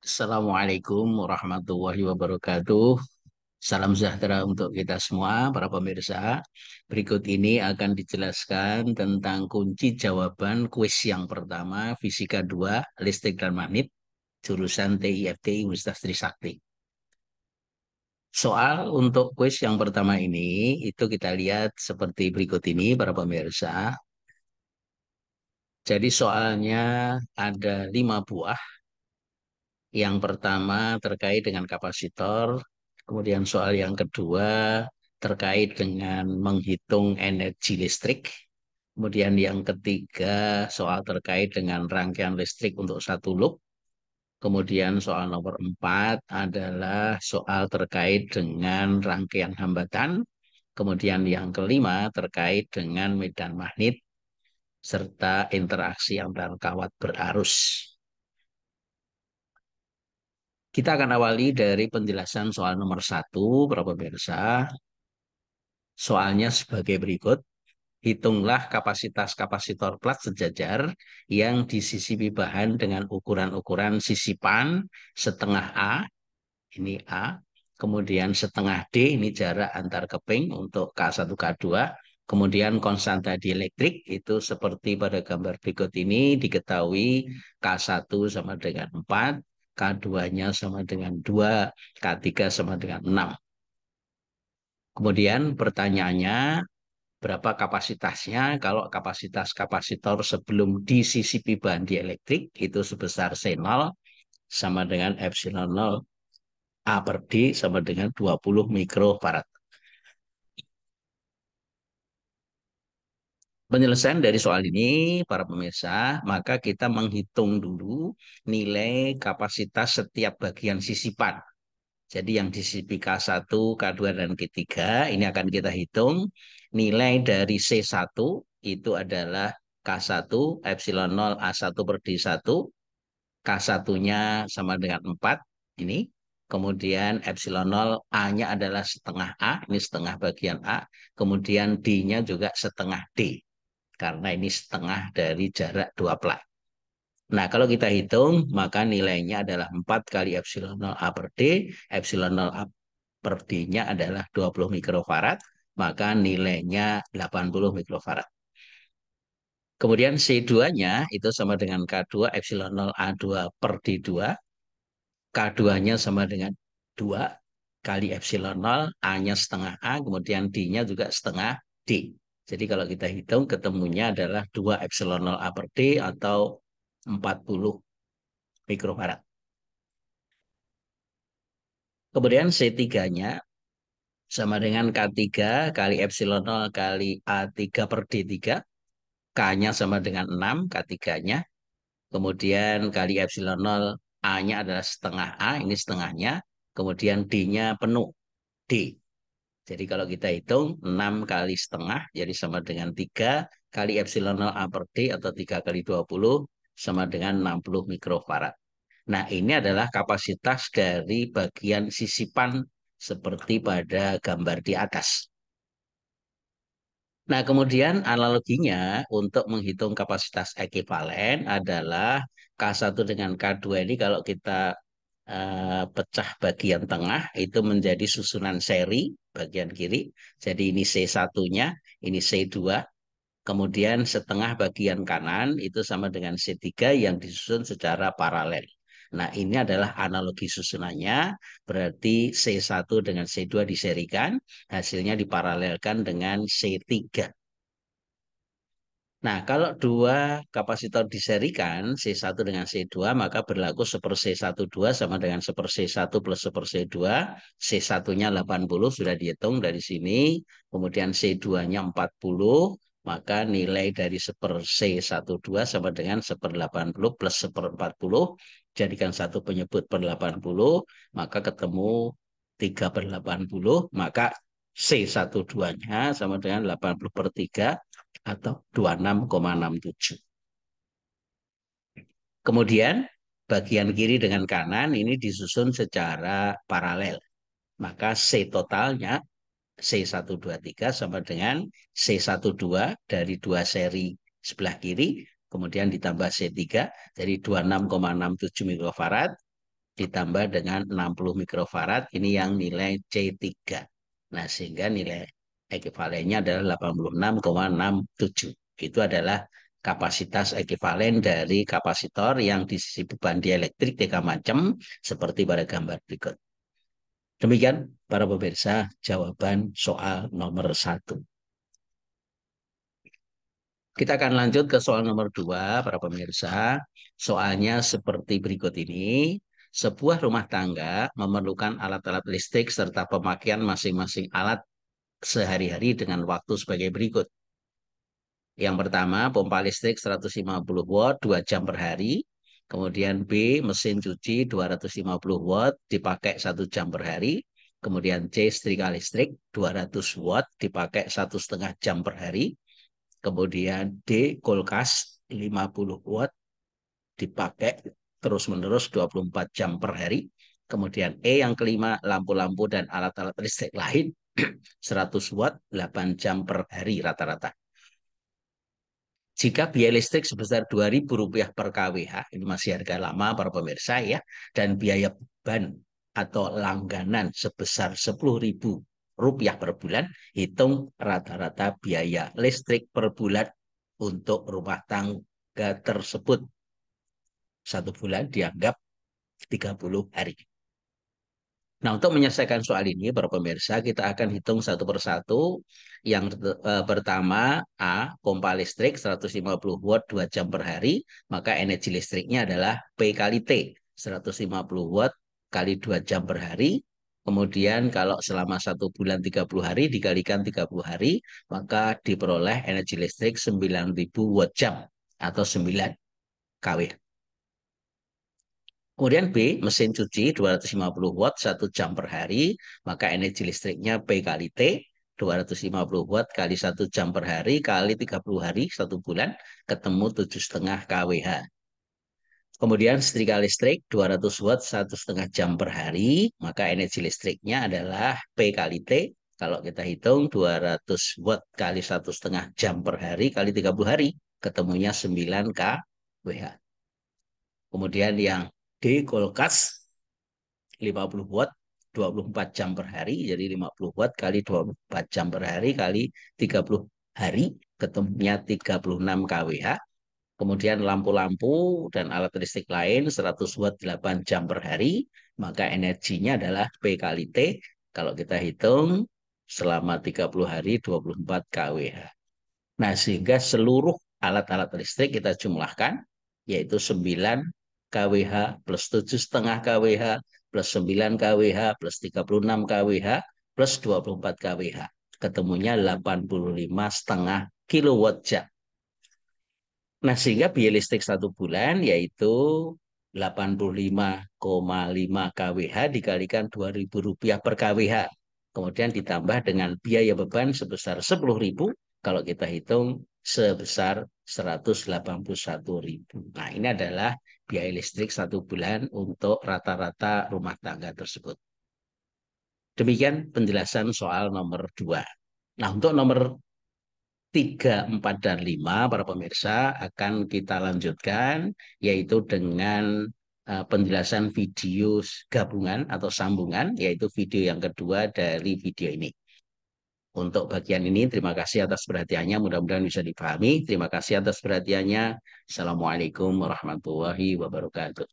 Assalamualaikum warahmatullahi wabarakatuh. Salam sejahtera untuk kita semua, para pemirsa. Berikut ini akan dijelaskan tentang kunci jawaban kuis yang pertama, Fisika 2, Listrik dan Magnet, jurusan TIFT Universitas Trisakti. Soal untuk kuis yang pertama ini, itu kita lihat seperti berikut ini, para pemirsa. Jadi soalnya ada 5 buah. Yang pertama terkait dengan kapasitor, kemudian soal yang kedua terkait dengan menghitung energi listrik, kemudian yang ketiga soal terkait dengan rangkaian listrik untuk satu loop, kemudian soal nomor 4 adalah soal terkait dengan rangkaian hambatan, kemudian yang kelima terkait dengan medan magnet serta interaksi antar kawat berarus. Kita akan awali dari penjelasan soal nomor 1, para pemirsa. Soalnya sebagai berikut. Hitunglah kapasitas kapasitor plat sejajar yang disisipi bahan dengan ukuran-ukuran sisipan setengah A, ini A. Kemudian setengah D, ini jarak antar keping untuk K1, K2. Kemudian konstanta dielektrik itu seperti pada gambar berikut ini diketahui K1 sama dengan 4, K2-nya sama dengan 2, K3 sama dengan 6. Kemudian pertanyaannya, berapa kapasitasnya? Kalau kapasitas kapasitor sebelum disisipi bahan dielektrik itu sebesar C0 sama dengan epsilon 0 A per D sama dengan 20 mikrofarad. Penyelesaian dari soal ini, para pemirsa, maka kita menghitung dulu nilai kapasitas setiap bagian sisipan. Jadi yang disisipi K1, K2, dan K3 ini akan kita hitung. Nilai dari C1 itu adalah K1 epsilon 0 A1 per D1. K1-nya sama dengan 4. Ini. Kemudian epsilon 0 A-nya adalah setengah A. Ini setengah bagian A. Kemudian D-nya juga setengah D. Karena ini setengah dari jarak dua plat. Nah, kalau kita hitung, maka nilainya adalah 4 kali epsilon 0 A per D. Epsilon 0 A per D-nya adalah 20 mikrofarad. Maka nilainya 80 mikrofarad. Kemudian C2-nya itu sama dengan K2 epsilon 0 A2 per D2. K2-nya sama dengan 2 kali epsilon 0, A-nya setengah A, kemudian D-nya juga setengah D. Jadi kalau kita hitung ketemunya adalah 2 epsilon 0 A per D atau 40 mikrofarad. Kemudian C3-nya sama dengan K3 kali epsilon 0 kali A3 per D3. K-nya sama dengan 6, K3-nya. Kemudian kali epsilon 0, A-nya adalah setengah A, ini setengahnya. Kemudian D-nya penuh, D. Jadi kalau kita hitung 6 kali setengah, jadi sama dengan 3 kali epsilon 0 A per D atau 3 kali 20 sama dengan 60 mikrofarad. Nah, ini adalah kapasitas dari bagian sisipan seperti pada gambar di atas. Nah, kemudian analoginya untuk menghitung kapasitas ekivalen adalah K1 dengan K2 ini kalau kita pecah bagian tengah itu menjadi susunan seri bagian kiri. Jadi ini C1-nya, ini C2. Kemudian setengah bagian kanan itu sama dengan C3 yang disusun secara paralel. Nah, ini adalah analogi susunannya. Berarti C1 dengan C2 diserikan, hasilnya diparalelkan dengan C3. Nah, kalau dua kapasitor diserikan, C1 dengan C2, maka berlaku 1 C1 2 sama dengan 1 C1 plus 1 C2. C1-nya 80, sudah dihitung dari sini. Kemudian C2-nya 40, maka nilai dari 1 C1 2 sama dengan 1 80 plus 1 40. Jadikan satu penyebut per 80, maka ketemu 3 per 80, maka C1 2-nya sama dengan 80 per 3 atau 26,67. Kemudian bagian kiri dengan kanan ini disusun secara paralel. Maka C totalnya C123 sama dengan C12 dari dua seri sebelah kiri, kemudian ditambah C3, jadi 26,67 mikrofarad. ditambah dengan 60 mikrofarad, ini yang nilai C3. Nah, sehingga nilai ekivalennya adalah 86,67. Itu adalah kapasitas ekivalen dari kapasitor yang diisi beban dielektrik tiga macam seperti pada gambar berikut. Demikian para pemirsa jawaban soal nomor 1. Kita akan lanjut ke soal nomor 2, para pemirsa. Soalnya seperti berikut ini. Sebuah rumah tangga memerlukan alat-alat listrik serta pemakaian masing-masing alat sehari-hari dengan waktu sebagai berikut. Yang pertama, pompa listrik 150 watt 2 jam per hari. Kemudian B, mesin cuci 250 watt dipakai 1 jam per hari. Kemudian C, setrika listrik 200 watt dipakai 1,5 jam per hari. Kemudian D, kulkas 50 watt dipakai terus-menerus 24 jam per hari. Kemudian E yang kelima, lampu-lampu dan alat-alat listrik lain 100 watt 8 jam per hari rata-rata. Jika biaya listrik sebesar Rp2.000 per kWh, ini masih harga lama para pemirsa ya, dan biaya beban atau langganan sebesar Rp10.000 per bulan, hitung rata-rata biaya listrik per bulan untuk rumah tangga tersebut. Satu bulan dianggap 30 hari. Nah, untuk menyelesaikan soal ini, para pemirsa, kita akan hitung satu persatu. Yang pertama, A, pompa listrik 150 watt 2 jam per hari, maka energi listriknya adalah P kali T, 150 watt kali 2 jam per hari. Kemudian kalau selama 1 bulan 30 hari dikalikan 30 hari, maka diperoleh energi listrik 9.000 watt jam atau 9 kW. Kemudian B, mesin cuci 250 watt 1 jam per hari, maka energi listriknya P kali T, 250 watt kali 1 jam per hari kali 30 hari 1 bulan, ketemu 7,5 kWh. Kemudian setrika listrik 200 watt 1,5 jam per hari, maka energi listriknya adalah P kali T. Kalau kita hitung 200 watt kali 1,5 jam per hari kali 30 hari, ketemunya 9 kWh. Kemudian yang D, kulkas 50 watt 24 jam per hari, jadi 50 watt kali 24 jam per hari kali 30 hari, ketemunya 36 kWh. Kemudian lampu-lampu dan alat listrik lain 100 watt 8 jam per hari, maka energinya adalah P kali T. Kalau kita hitung selama 30 hari 24 kWh. Nah, sehingga seluruh alat-alat listrik kita jumlahkan, yaitu 9 kWh plus 7,5 kWh plus 9 kWh plus 36 kWh plus 24 kWh. Ketemunya 85,5 kilowatt jam. Nah, sehingga biaya listrik 1 bulan yaitu 85,5 kWh dikalikan Rp2.000 per kWh. Kemudian ditambah dengan biaya beban sebesar 10.000, kalau kita hitung sebesar 181.000. Nah, ini adalah biaya listrik 1 bulan untuk rata-rata rumah tangga tersebut. Demikian penjelasan soal nomor 2. Nah, untuk nomor 3, 4, dan 5, para pemirsa akan kita lanjutkan, yaitu dengan penjelasan video gabungan atau sambungan, yaitu video yang kedua dari video ini. Untuk bagian ini, terima kasih atas perhatiannya. Mudah-mudahan bisa dipahami. Terima kasih atas perhatiannya. Assalamualaikum warahmatullahi wabarakatuh.